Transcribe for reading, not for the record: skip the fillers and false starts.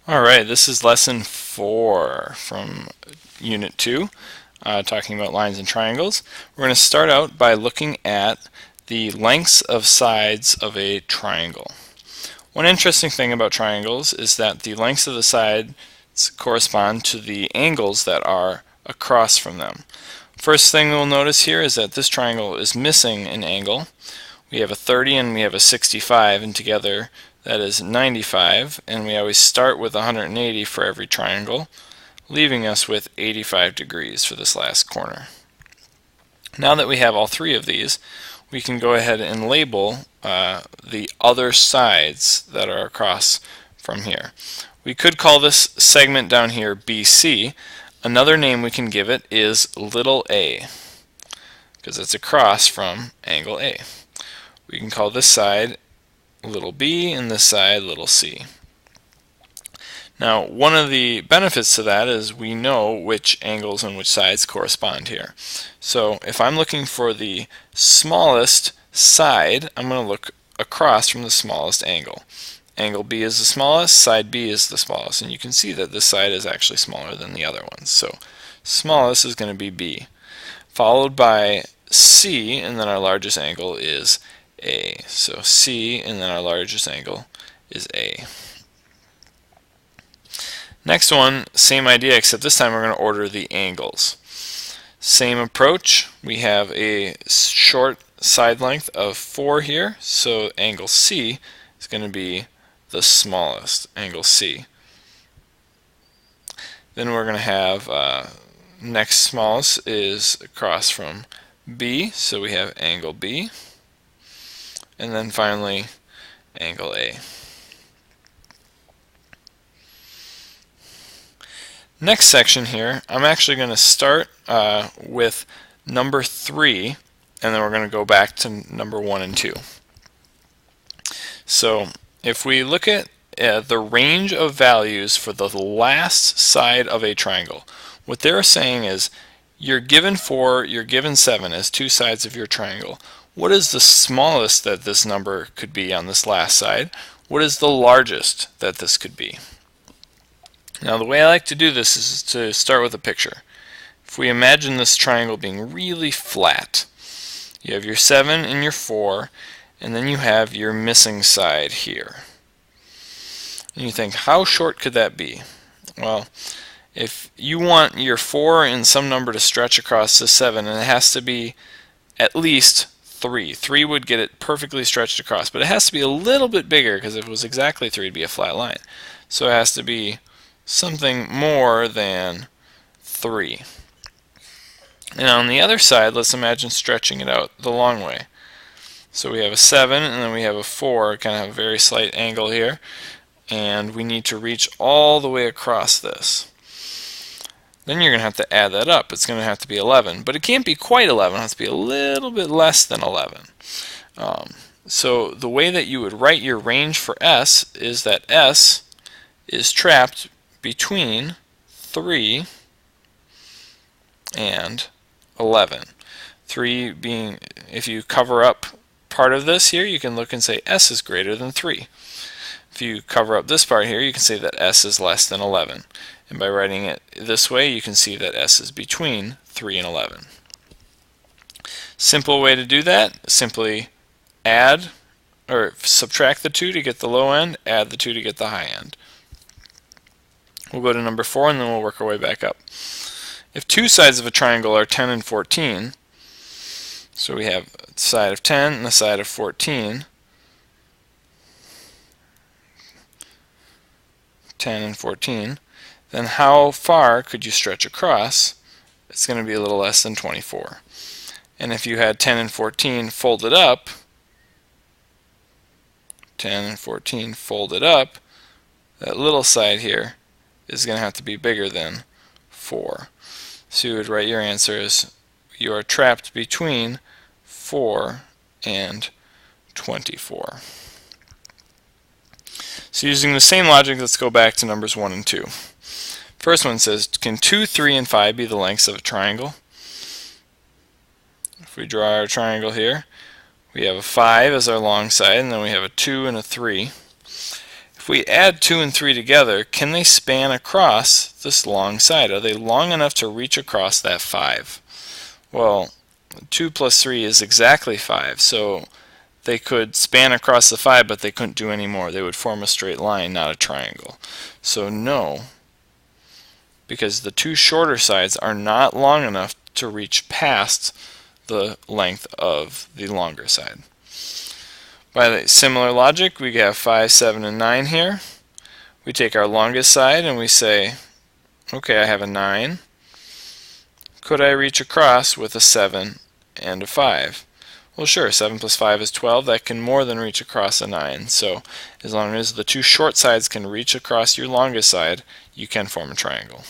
Alright, this is lesson 4 from Unit 2, talking about lines and triangles. We're going to start out by looking at the lengths of sides of a triangle. One interesting thing about triangles is that the lengths of the sides correspond to the angles that are across from them. First thing we'll notice here is that this triangle is missing an angle. We have a 30 and we have a 65, and together that is 95, and we always start with 180 for every triangle, leaving us with 85 degrees for this last corner. Now that we have all three of these, we can go ahead and label the other sides that are across from here. We could call this segment down here BC. Another name we can give it is little a, because it's across from angle A. We can call this side little b and this side little c. Now, one of the benefits to that is we know which angles and which sides correspond here. So if I'm looking for the smallest side, I'm going to look across from the smallest angle. Angle B is the smallest, side B is the smallest, and you can see that this side is actually smaller than the other ones. So smallest is going to be B, followed by C, and then our largest angle is A. So C, and then our largest angle is A. Next one, same idea, except this time we're going to order the angles. Same approach. We have a short side length of 4 here, so angle C is going to be the smallest, angle C. Then we're going to have next smallest is across from B, so we have angle B. And then finally, angle A. Next section here, I'm actually going to start with number 3, and then we're going to go back to number 1 and 2. So if we look at the range of values for the last side of a triangle, what they're saying is you're given 4, you're given 7 as two sides of your triangle. What is the smallest that this number could be on this last side? What is the largest that this could be? Now, the way I like to do this is to start with a picture. If we imagine this triangle being really flat, you have your 7 and your 4, and then you have your missing side here. And you think, how short could that be? Well, if you want your 4 and some number to stretch across the 7, and it has to be at least 3. 3 would get it perfectly stretched across, but it has to be a little bit bigger, because if it was exactly 3, it'd be a flat line. So it has to be something more than 3. And on the other side, let's imagine stretching it out the long way. So we have a 7 and then we have a 4, kind of have a very slight angle here, and we need to reach all the way across this. Then you're going to have to add that up. It's going to have to be 11, but it can't be quite 11. It has to be a little bit less than 11. So the way that you would write your range for S is that S is trapped between 3 and 11. 3 being, if you cover up part of this here, you can look and say S is greater than 3. If you cover up this part here, you can say that S is less than 11. And by writing it this way, you can see that S is between 3 and 11. Simple way to do that, simply add or subtract the 2 to get the low end, add the 2 to get the high end. We'll go to number 4 and then we'll work our way back up. If two sides of a triangle are 10 and 14, so we have a side of 10 and a side of 14, 10 and 14, then how far could you stretch across? It's going to be a little less than 24. And if you had 10 and 14 folded up, 10 and 14 folded up, that little side here is going to have to be bigger than 4. So you would write your answer as you are trapped between 4 and 24. So using the same logic, let's go back to numbers 1 and 2. First one says, can 2, 3, and 5 be the lengths of a triangle? If we draw our triangle here, we have a 5 as our long side, and then we have a 2 and a 3. If If we add 2 and 3 together, can they span across this long side? Are they long enough to reach across that 5? Well, 2 plus 3 is exactly 5, so they could span across the 5, but they couldn't do any more. They would form a straight line, not a triangle. So no, because the 2 shorter sides are not long enough to reach past the length of the longer side. By the similar logic, we have 5, 7, and 9 here. We take our longest side and we say, okay, I have a 9. Could I reach across with a 7 and a 5? Well, sure, 7 plus 5 is 12. That can more than reach across a 9. So as long as the 2 short sides can reach across your longest side, you can form a triangle.